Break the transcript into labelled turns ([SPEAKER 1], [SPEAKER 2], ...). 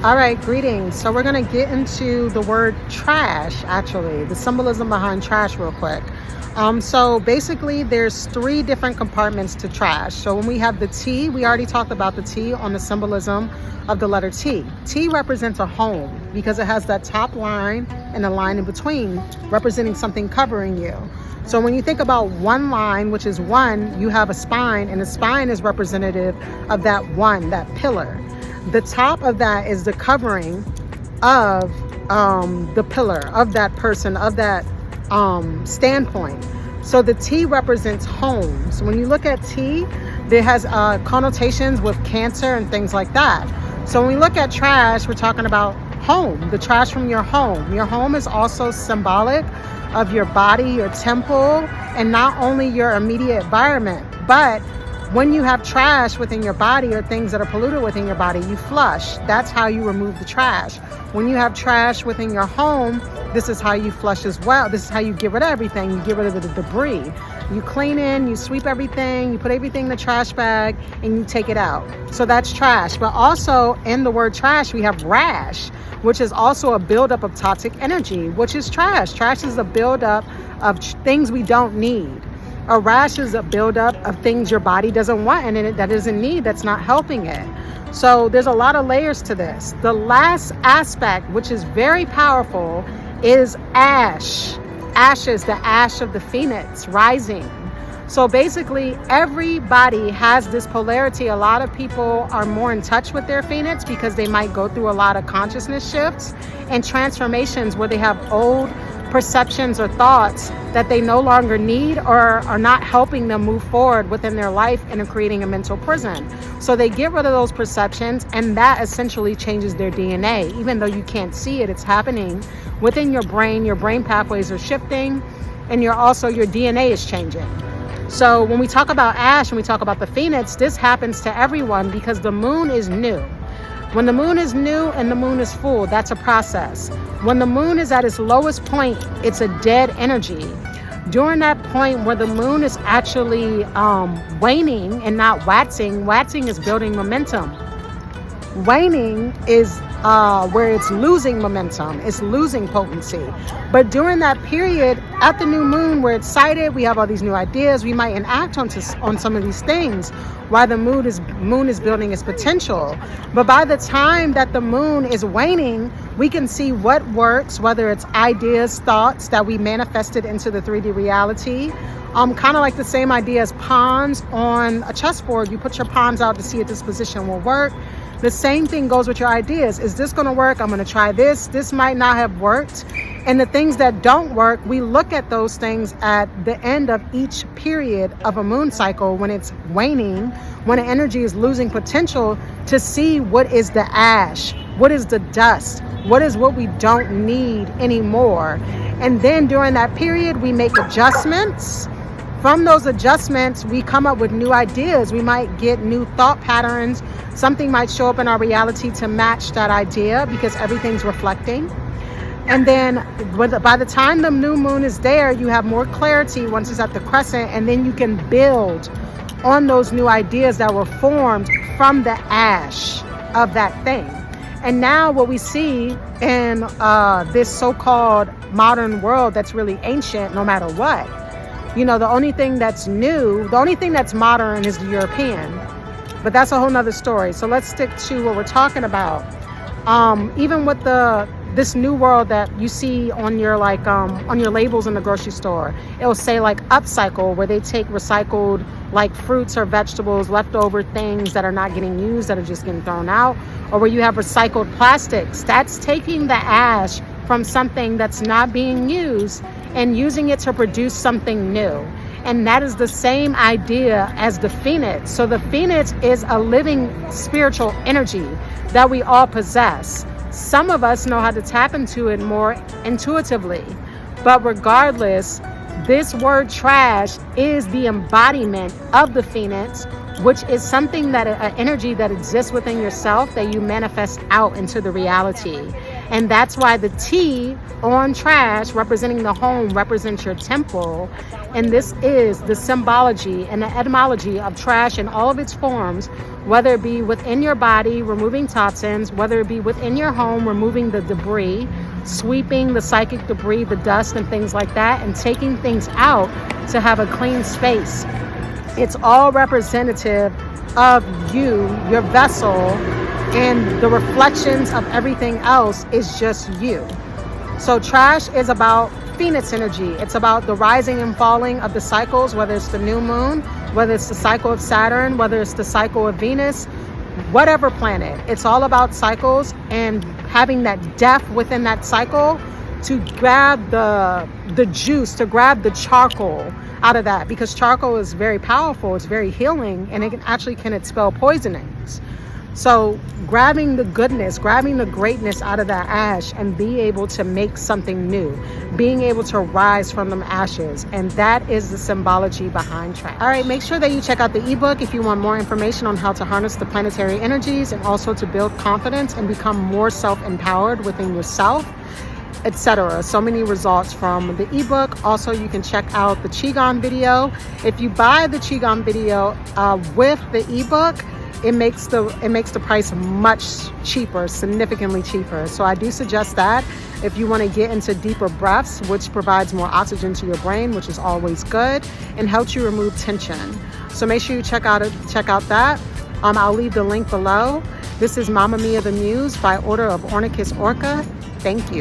[SPEAKER 1] All right, greetings. So we're going to get into the word trash, actually, the symbolism behind trash real quick. So basically there's three different compartments to trash. So when we have the T, we already talked about the T on the symbolism of the letter T. T represents a home because it has that top line and a line in between representing something covering you. So when you think about one line, which is one, you have a spine, and the spine is representative of that one, that pillar. The top of that is the covering of the pillar, of that person, of that standpoint. So the T represents home. So when you look at T, it has connotations with cancer and things like that. So when we look at trash, we're talking about home, the trash from your home. Your home is also symbolic of your body, your temple, and not only your immediate environment, but when you have trash within your body or things that are polluted within your body, you flush. That's how you remove the trash. When you have trash within your home, this is how you flush as well. This is how you get rid of everything. You get rid of the debris. You clean in, you sweep everything, you put everything in the trash bag, and you take it out. So that's trash. But also in the word trash, we have rash, which is also a buildup of toxic energy, which is trash. Trash is a buildup of things we don't need. A rash is a buildup of things your body doesn't want and that doesn't need, that's not helping it. So there's a lot of layers to this. The last aspect, which is very powerful, is ash. Ashes, the ash of the phoenix rising. So basically everybody has this polarity. A lot of people are more in touch with their phoenix because they might go through a lot of consciousness shifts and transformations where they have old perceptions or thoughts that they no longer need or are not helping them move forward within their life and are creating a mental prison. So they get rid of those perceptions, and that essentially changes their DNA. Even though you can't see it, it's happening within your brain. Your brain pathways are shifting, and your DNA is changing. So when we talk about ash and we talk about the phoenix, this happens to everyone because the moon is new. When the moon is new and the moon is full, that's a process. When the moon is at its lowest point, it's a dead energy. During that point where the moon is actually waning and not waxing is building momentum. Waning is where it's losing momentum, it's losing potency. But during that period, at the new moon, we're excited, we have all these new ideas, we might enact on some of these things while the moon is building its potential. But by the time that the moon is waning, we can see what works, whether it's ideas, thoughts that we manifested into the 3D reality. Kind of like the same idea as pawns on a chessboard. You put your pawns out to see if this position will work. The same thing goes with your ideas. Is this going to work? I'm going to try this. This might not have worked. And the things that don't work, we look at those things at the end of each period of a moon cycle when it's waning, when the energy is losing potential, to see what is the ash, what is the dust, what is what we don't need anymore. And then during that period, we make adjustments. From those adjustments, we come up with new ideas. We might get new thought patterns. Something might show up in our reality to match that idea because everything's reflecting. And then by the time the new moon is there, you have more clarity once it's at the crescent, and then you can build on those new ideas that were formed from the ash of that thing. And now what we see in this so-called modern world that's really ancient, no matter what, the only thing that's new, the only thing that's modern is the European. But that's a whole nother story. So let's stick to what we're talking about. Even with this new world that you see on your on your labels in the grocery store, it'll say like upcycle, where they take recycled like fruits or vegetables, leftover things that are not getting used, that are just getting thrown out, or where you have recycled plastics. That's taking the ash from something that's not being used and using it to produce something new. And that is the same idea as the phoenix. So the phoenix is a living spiritual energy that we all possess. Some of us know how to tap into it more intuitively. But regardless, this word trash is the embodiment of the phoenix, which is something that an energy that exists within yourself that you manifest out into the reality. And that's why the T on trash, representing the home, represents your temple. And this is the symbology and the etymology of trash in all of its forms, whether it be within your body, removing toxins, whether it be within your home, removing the debris, sweeping the psychic debris, the dust and things like that, and taking things out to have a clean space. It's all representative of you, your vessel, and the reflections of everything else is just you. So trash is about Phoenix energy. It's about the rising and falling of the cycles, whether it's the new moon, whether it's the cycle of Saturn, whether it's the cycle of Venus, whatever planet. It's all about cycles and having that depth within that cycle to grab the juice, to grab the charcoal out of that, because charcoal is very powerful, it's very healing, and it can expel poisonings. So grabbing the goodness, grabbing the greatness out of that ash and be able to make something new, being able to rise from them ashes. And that is the symbology behind trash. All right, make sure that you check out the ebook if you want more information on how to harness the planetary energies and also to build confidence and become more self-empowered within yourself, etc. So many results from the ebook. Also, you can check out the Qigong video. If you buy the Qigong video with the ebook, it makes the price much cheaper, significantly cheaper. So I do suggest that if you want to get into deeper breaths, which provides more oxygen to your brain, which is always good, and helps you remove tension. So make sure you check out that. I'll leave the link below. This is Mamma Mia the Muse by order of Ornicus Orca. Thank you.